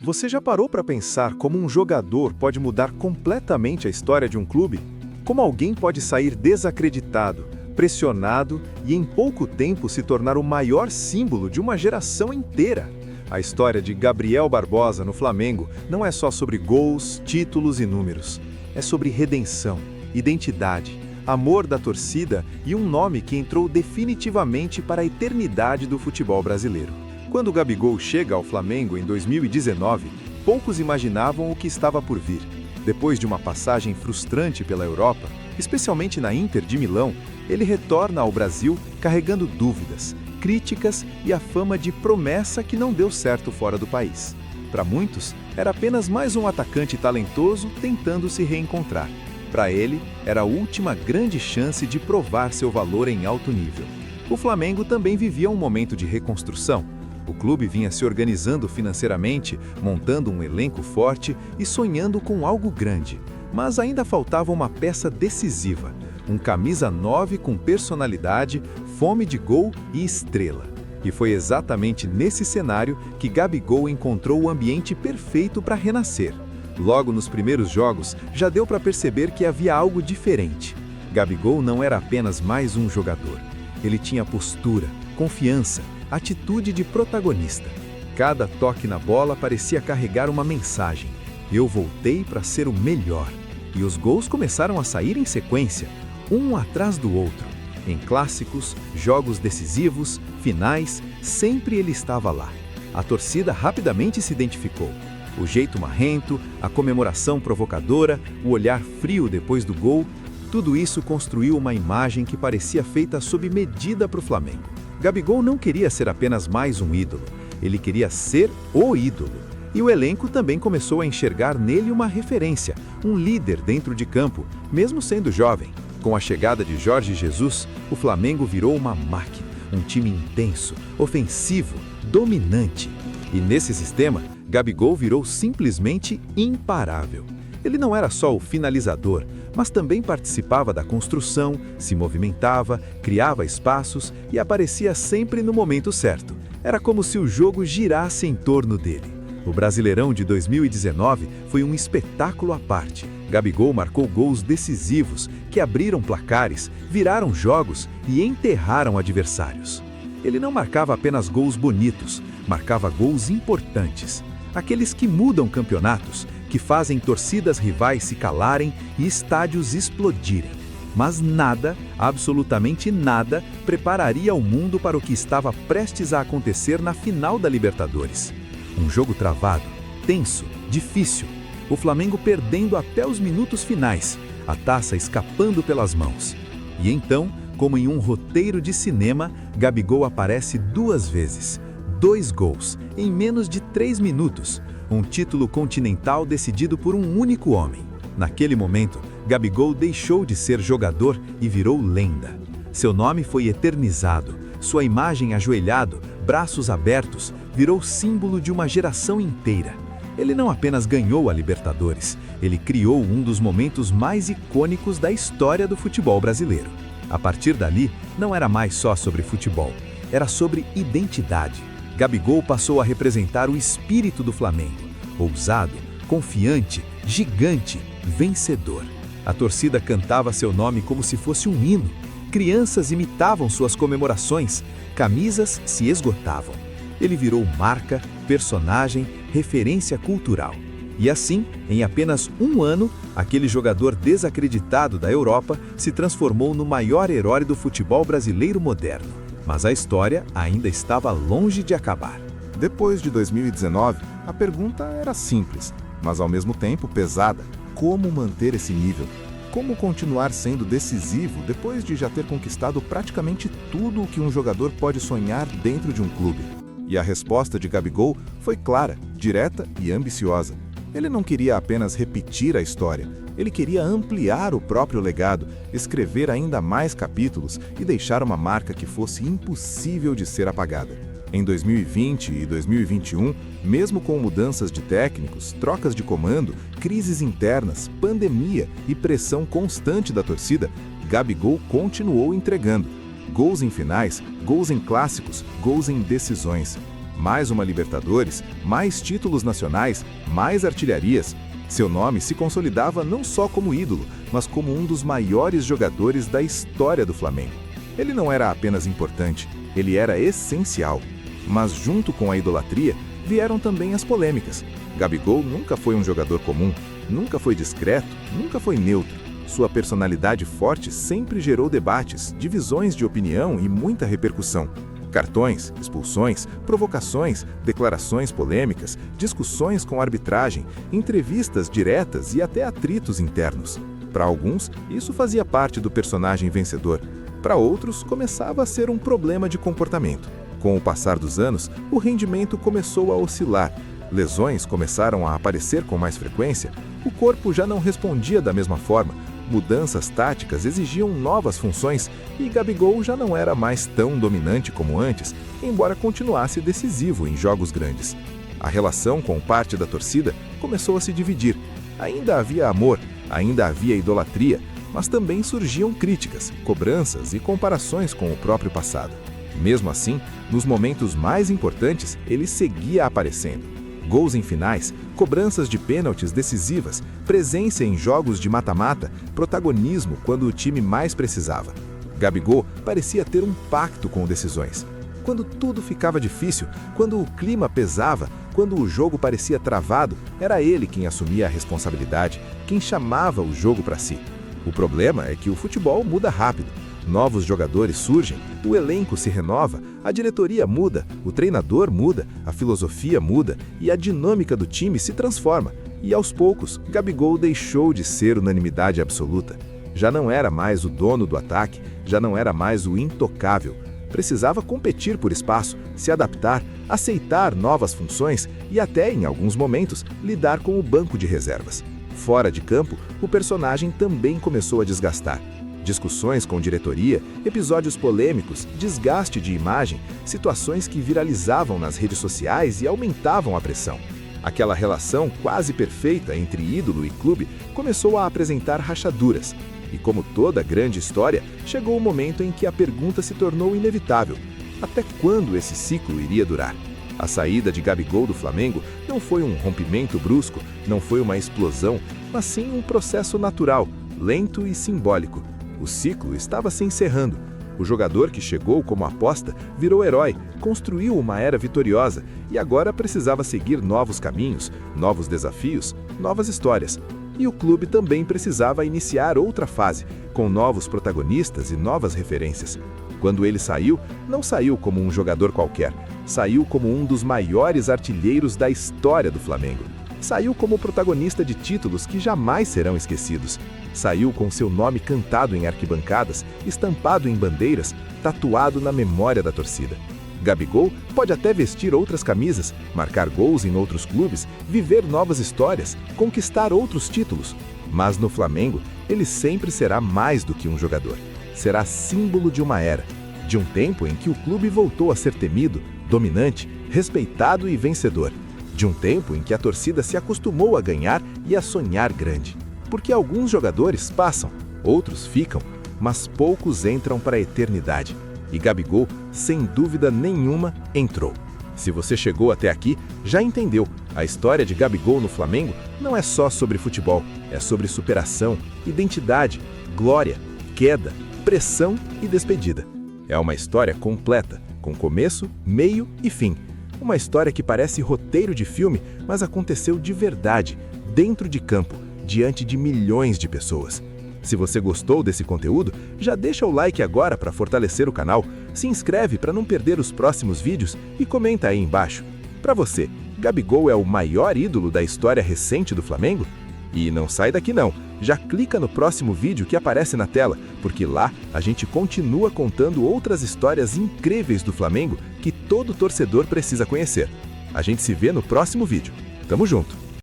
Você já parou para pensar como um jogador pode mudar completamente a história de um clube? Como alguém pode sair desacreditado, pressionado e em pouco tempo se tornar o maior símbolo de uma geração inteira? A história de Gabriel Barbosa no Flamengo não é só sobre gols, títulos e números. É sobre redenção, identidade, amor da torcida e um nome que entrou definitivamente para a eternidade do futebol brasileiro. Quando o Gabigol chega ao Flamengo em 2019, poucos imaginavam o que estava por vir. Depois de uma passagem frustrante pela Europa, especialmente na Inter de Milão, ele retorna ao Brasil carregando dúvidas, críticas e a fama de promessa que não deu certo fora do país. Para muitos, era apenas mais um atacante talentoso tentando se reencontrar. Para ele, era a última grande chance de provar seu valor em alto nível. O Flamengo também vivia um momento de reconstrução. O clube vinha se organizando financeiramente, montando um elenco forte e sonhando com algo grande. Mas ainda faltava uma peça decisiva, um camisa 9 com personalidade, fome de gol e estrela. E foi exatamente nesse cenário que Gabigol encontrou o ambiente perfeito para renascer. Logo nos primeiros jogos, já deu para perceber que havia algo diferente. Gabigol não era apenas mais um jogador. Ele tinha postura, confiança, atitude de protagonista. Cada toque na bola parecia carregar uma mensagem. Eu voltei para ser o melhor. E os gols começaram a sair em sequência, um atrás do outro. Em clássicos, jogos decisivos, finais, sempre ele estava lá. A torcida rapidamente se identificou. O jeito marrento, a comemoração provocadora, o olhar frio depois do gol, tudo isso construiu uma imagem que parecia feita sob medida para o Flamengo. Gabigol não queria ser apenas mais um ídolo, ele queria ser o ídolo. E o elenco também começou a enxergar nele uma referência, um líder dentro de campo, mesmo sendo jovem. Com a chegada de Jorge Jesus, o Flamengo virou uma máquina, um time intenso, ofensivo, dominante. E nesse sistema, Gabigol virou simplesmente imparável. Ele não era só o finalizador, mas também participava da construção, se movimentava, criava espaços e aparecia sempre no momento certo. Era como se o jogo girasse em torno dele. O Brasileirão de 2019 foi um espetáculo à parte. Gabigol marcou gols decisivos que abriram placares, viraram jogos e enterraram adversários. Ele não marcava apenas gols bonitos, marcava gols importantes. Aqueles que mudam campeonatos, que fazem torcidas rivais se calarem e estádios explodirem. Mas nada, absolutamente nada, prepararia o mundo para o que estava prestes a acontecer na final da Libertadores. Um jogo travado, tenso, difícil. O Flamengo perdendo até os minutos finais, a taça escapando pelas mãos. E então, como em um roteiro de cinema, Gabigol aparece 2 vezes. 2 gols, em menos de 3 minutos. Um título continental decidido por um único homem. Naquele momento, Gabigol deixou de ser jogador e virou lenda. Seu nome foi eternizado, sua imagem ajoelhado, braços abertos, virou símbolo de uma geração inteira. Ele não apenas ganhou a Libertadores, ele criou um dos momentos mais icônicos da história do futebol brasileiro. A partir dali, não era mais só sobre futebol, era sobre identidade. Gabigol passou a representar o espírito do Flamengo, ousado, confiante, gigante, vencedor. A torcida cantava seu nome como se fosse um hino. Crianças imitavam suas comemorações, camisas se esgotavam. Ele virou marca, personagem, referência cultural. E assim, em apenas um ano, aquele jogador desacreditado da Europa se transformou no maior herói do futebol brasileiro moderno. Mas a história ainda estava longe de acabar. Depois de 2019, a pergunta era simples, mas ao mesmo tempo pesada. Como manter esse nível? Como continuar sendo decisivo depois de já ter conquistado praticamente tudo o que um jogador pode sonhar dentro de um clube? E a resposta de Gabigol foi clara, direta e ambiciosa. Ele não queria apenas repetir a história, ele queria ampliar o próprio legado, escrever ainda mais capítulos e deixar uma marca que fosse impossível de ser apagada. Em 2020 e 2021, mesmo com mudanças de técnicos, trocas de comando, crises internas, pandemia e pressão constante da torcida, Gabigol continuou entregando. Gols em finais, gols em clássicos, gols em decisões. Mais uma Libertadores, mais títulos nacionais, mais artilharias. Seu nome se consolidava não só como ídolo, mas como um dos maiores jogadores da história do Flamengo. Ele não era apenas importante, ele era essencial. Mas junto com a idolatria, vieram também as polêmicas. Gabigol nunca foi um jogador comum, nunca foi discreto, nunca foi neutro. Sua personalidade forte sempre gerou debates, divisões de opinião e muita repercussão. Cartões, expulsões, provocações, declarações polêmicas, discussões com arbitragem, entrevistas diretas e até atritos internos. Para alguns, isso fazia parte do personagem vencedor. Para outros, começava a ser um problema de comportamento. Com o passar dos anos, o rendimento começou a oscilar. Lesões começaram a aparecer com mais frequência, o corpo já não respondia da mesma forma, mudanças táticas exigiam novas funções e Gabigol já não era mais tão dominante como antes, embora continuasse decisivo em jogos grandes. A relação com parte da torcida começou a se dividir. Ainda havia amor, ainda havia idolatria, mas também surgiam críticas, cobranças e comparações com o próprio passado. Mesmo assim, nos momentos mais importantes, ele seguia aparecendo. Gols em finais, cobranças de pênaltis decisivas, presença em jogos de mata-mata, protagonismo quando o time mais precisava. Gabigol parecia ter um pacto com decisões. Quando tudo ficava difícil, quando o clima pesava, quando o jogo parecia travado, era ele quem assumia a responsabilidade, quem chamava o jogo para si. O problema é que o futebol muda rápido. Novos jogadores surgem, o elenco se renova, a diretoria muda, o treinador muda, a filosofia muda e a dinâmica do time se transforma. E aos poucos, Gabigol deixou de ser unanimidade absoluta. Já não era mais o dono do ataque, já não era mais o intocável. Precisava competir por espaço, se adaptar, aceitar novas funções e até, em alguns momentos, lidar com o banco de reservas. Fora de campo, o personagem também começou a desgastar. Discussões com diretoria, episódios polêmicos, desgaste de imagem, situações que viralizavam nas redes sociais e aumentavam a pressão. Aquela relação quase perfeita entre ídolo e clube começou a apresentar rachaduras. E como toda grande história, chegou o momento em que a pergunta se tornou inevitável. Até quando esse ciclo iria durar? A saída de Gabigol do Flamengo não foi um rompimento brusco, não foi uma explosão, mas sim um processo natural, lento e simbólico. O ciclo estava se encerrando. O jogador que chegou como aposta virou herói, construiu uma era vitoriosa e agora precisava seguir novos caminhos, novos desafios, novas histórias. E o clube também precisava iniciar outra fase, com novos protagonistas e novas referências. Quando ele saiu, não saiu como um jogador qualquer, saiu como um dos maiores artilheiros da história do Flamengo. Saiu como protagonista de títulos que jamais serão esquecidos. Saiu com seu nome cantado em arquibancadas, estampado em bandeiras, tatuado na memória da torcida. Gabigol pode até vestir outras camisas, marcar gols em outros clubes, viver novas histórias, conquistar outros títulos. Mas no Flamengo, ele sempre será mais do que um jogador. Será símbolo de uma era, de um tempo em que o clube voltou a ser temido, dominante, respeitado e vencedor. De um tempo em que a torcida se acostumou a ganhar e a sonhar grande. Porque alguns jogadores passam, outros ficam, mas poucos entram para a eternidade. E Gabigol, sem dúvida nenhuma, entrou. Se você chegou até aqui, já entendeu. A história de Gabigol no Flamengo não é só sobre futebol, é sobre superação, identidade, glória, queda, pressão e despedida. É uma história completa, com começo, meio e fim. Uma história que parece roteiro de filme, mas aconteceu de verdade, dentro de campo, diante de milhões de pessoas. Se você gostou desse conteúdo, já deixa o like agora para fortalecer o canal, se inscreve para não perder os próximos vídeos e comenta aí embaixo. Para você, Gabigol é o maior ídolo da história recente do Flamengo? E não sai daqui não, já clica no próximo vídeo que aparece na tela, porque lá a gente continua contando outras histórias incríveis do Flamengo que todo torcedor precisa conhecer. A gente se vê no próximo vídeo. Tamo junto!